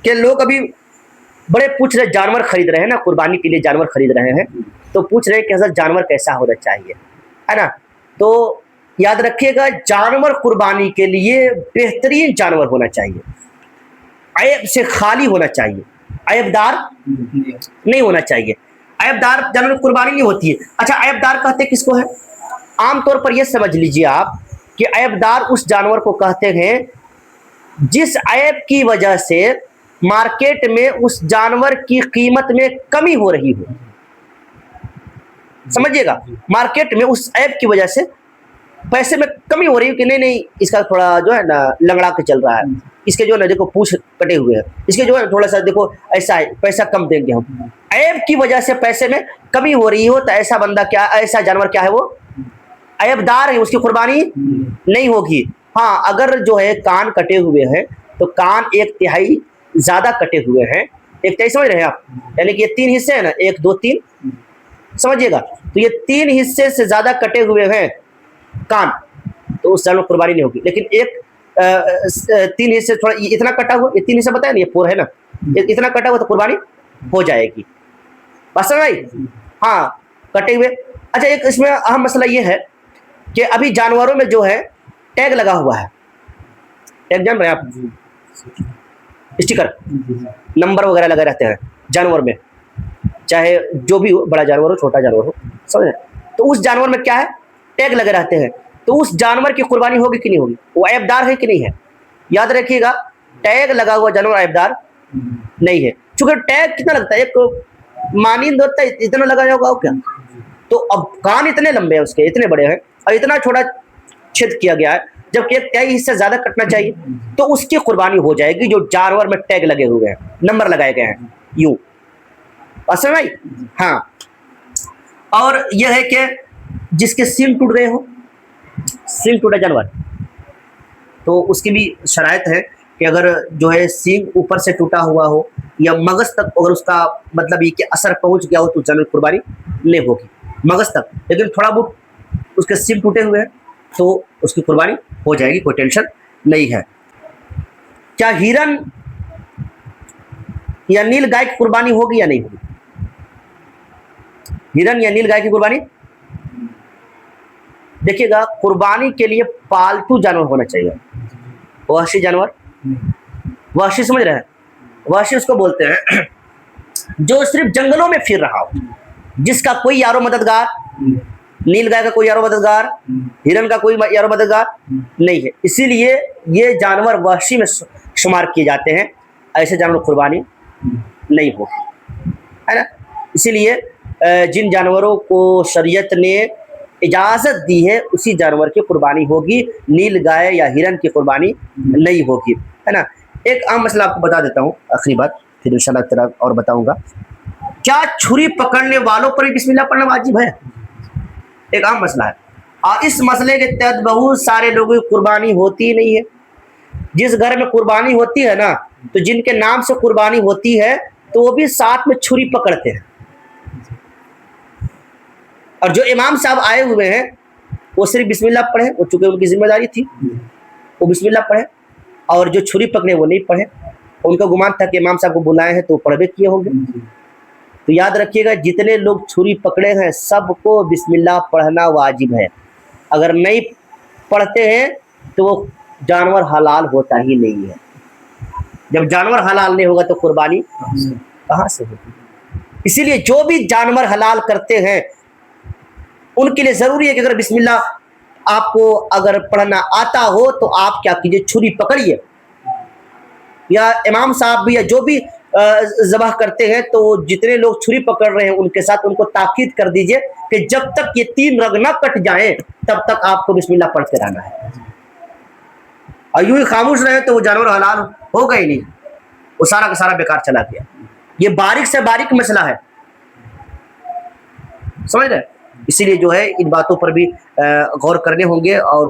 کہ لوگ ابھی بڑے پوچھ رہے جانور خرید رہے ہیں نا، قربانی کے لیے جانور خرید رہے ہیں، تو پوچھ رہے ہیں کہ حضرت جانور کیسا ہونا چاہیے، ہے نا؟ تو یاد رکھیے گا جانور قربانی کے لیے بہترین جانور ہونا چاہیے، عیب سے خالی ہونا چاہیے، عیب دار نہیں ہونا چاہیے۔ عیب دار جانور قربانی نہیں ہوتی ہے۔ اچھا عیب دار کہتے کس کو ہے؟ عام طور پر یہ سمجھ لیجیے آپ کہ عیب دار اس جانور کو کہتے ہیں جس عیب کی وجہ سے مارکیٹ میں اس جانور کی قیمت میں کمی ہو رہی ہو، سمجھیے گا، مارکیٹ میں اس عیب کی وجہ سے پیسے میں کمی ہو رہی ہے کہ نہیں اس کا تھوڑا جو ہے نا لنگڑا کے چل رہا ہے، اس کے جو ہے نا دیکھو پوچھ کٹے ہوئے ہیں، اس کے جو ہے تھوڑا سا دیکھو ایسا ہے، پیسہ کم دیں گے ہم، عیب کی وجہ سے پیسے میں کمی ہو رہی ہو تو ایسا بندہ کیا، ایسا جانور کیا ہے، وہ عیب دار ہے، اس کی قربانی نہیں ہوگی۔ ہاں اگر جو ہے کان کٹے ہوئے ہیں تو کان ایک تہائی زیادہ کٹے ہوئے ہیں، ایک تہائی سمجھ رہے ہیں آپ، یعنی کہ یہ 3 حصے ہیں نا، 1 2 3 سمجھیے گا، تو یہ 3 حصے سے زیادہ کٹے ہوئے ہیں کان، تو اس جانور قربانی نہیں ہوگی۔ لیکن ایک 3 حصے تھوڑا اتنا کٹا ہوا، یہ 3 حصے بتایا نا، یہ 4 ہے نا، اتنا کٹا ہوا تو قربانی ہو جائے گی، بس سمجھ آئی؟ ہاں کٹے ہوئے۔ اچھا ایک اس میں اہم مسئلہ یہ ہے کہ ابھی جانوروں میں جو ہے ٹیگ لگا ہوا ہے، ٹیگ جان رہے ہیں آپ، اسٹیکر نمبر وغیرہ لگے رہتے ہیں جانور میں، چاہے جو بھی ہو، بڑا جانور ہو چھوٹا جانور ہو، سمجھ رہے ہیں؟ تو اس جانور میں کیا ہے، ٹیگ لگے رہتے ہیں، تو اس جانور کی قربانی ہوگی کہ نہیں ہوگی، وہ عیب دار ہے کہ نہیں ہے؟ یاد رکھیے گا ٹیگ لگا ہوا جانور عیب دار نہیں ہے، چونکہ ٹیگ کتنا لگتا ہے، ایک مانند ہوتا ہے، اتنا لگا ہوگا کیا، تو اب کان اتنے لمبے ہیں اس کے، اتنے بڑے ہیں، اور اتنا چھوٹا چھید کیا گیا ہے، جبکہ ایک تہائی حصہ زیادہ کٹنا چاہیے، تو اس کی قربانی ہو جائے گی جو جانور میں ٹیگ لگے ہوئے ہیں، نمبر لگائے گئے ہیں یوں، اصل بھائی۔ ہاں اور یہ ہے کہ جس کے سینگ ٹوٹ گئے ہو، سینگ ٹوٹا جانور، تو اس کی بھی شرائط ہے کہ اگر جو ہے سینگ اوپر سے ٹوٹا ہوا ہو یا مغز تک اگر اس کا مطلب یہ کہ اثر پہنچ گیا ہو تو جانور قربانی نہیں ہوگی، مغز تک، لیکن تھوڑا بہت اس کے سینگ ٹوٹے ہوئے ہیں تو اس کی قربانی ہو جائے گی، کوئی ٹینشن نہیں ہے۔ کیا ہرن یا نیل گائے کی قربانی ہوگی یا نہیں ہوگی؟ ہرن یا نیل گائے کی قربانی، دیکھیے گا قربانی کے لیے پالتو جانور ہونا چاہیے، وحشی جانور، وحشی سمجھ رہے ہیں، وحشی اس کو بولتے ہیں جو صرف جنگلوں میں پھر رہا ہو، جس کا کوئی یارو مددگار، نیل گائے کا کوئی یارو مددگار، ہرن کا کوئی یارو مددگار نہیں ہے، اسی لیے یہ جانور وحشی میں شمار کیے جاتے ہیں، ایسے جانور قربانی نہیں ہوگی، ہے نا؟ اسی لیے جن جانوروں کو شریعت نے اجازت دی ہے اسی جانور کی قربانی ہوگی، نیل گائے یا ہرن کی قربانی نہیں ہوگی، ہے نا؟ ایک عام مسئلہ آپ کو بتا دیتا ہوں، آخری بات، پھر انشاءاللہ تعالیٰ اور بتاؤں گا، کیا چھری پکڑنے والوں پر بھی بسم اللہ پڑھنا واجب ہے؟ ایک عام مسئلہ ہے، اور اس مسئلے کے تحت بہت سارے لوگوں کی قربانی ہوتی ہی نہیں ہے۔ جس گھر میں قربانی ہوتی ہے نا، تو جن کے نام سے قربانی ہوتی ہے تو وہ بھی ساتھ میں چھری پکڑتے ہیں، اور جو امام صاحب آئے ہوئے ہیں وہ صرف بسم اللہ پڑھے، وہ چونکہ ان کی ذمہ داری تھی وہ بسم اللہ پڑھے، اور جو چھری پکڑے وہ نہیں پڑھے، ان کا گمان تھا کہ امام صاحب کو بلائے ہیں تو پڑھے کیے ہوں گے۔ تو یاد رکھیے گا جتنے لوگ چھری پکڑے ہیں سب کو بسم اللہ پڑھنا واجب ہے، اگر نہیں پڑھتے ہیں تو وہ جانور حلال ہوتا ہی نہیں ہے، جب جانور حلال نہیں ہوگا تو قربانی کہاں سے ہوگی؟ اسی لیے جو بھی جانور حلال کرتے ہیں ان کے لیے ضروری ہے کہ اگر بسم اللہ آپ کو اگر پڑھنا آتا ہو تو آپ کیا کیجئے، چھری پکڑیے، یا امام صاحب بھی یا جو بھی ذبح کرتے ہیں تو جتنے لوگ چھری پکڑ رہے ہیں ان کے ساتھ ان کو تاکید کر دیجئے کہ جب تک یہ 3 رگ نہ کٹ جائیں تب تک آپ کو بسم اللہ پڑھتے رہنا ہے، اور یوں ہی خاموش رہے تو وہ جانور حلال ہوگا ہی نہیں، وہ سارا کا سارا بیکار چلا گیا۔ یہ باریک سے باریک مسئلہ ہے، سمجھ رہے؟ اسی لیے جو ہے ان باتوں پر بھی غور کرنے ہوں گے، اور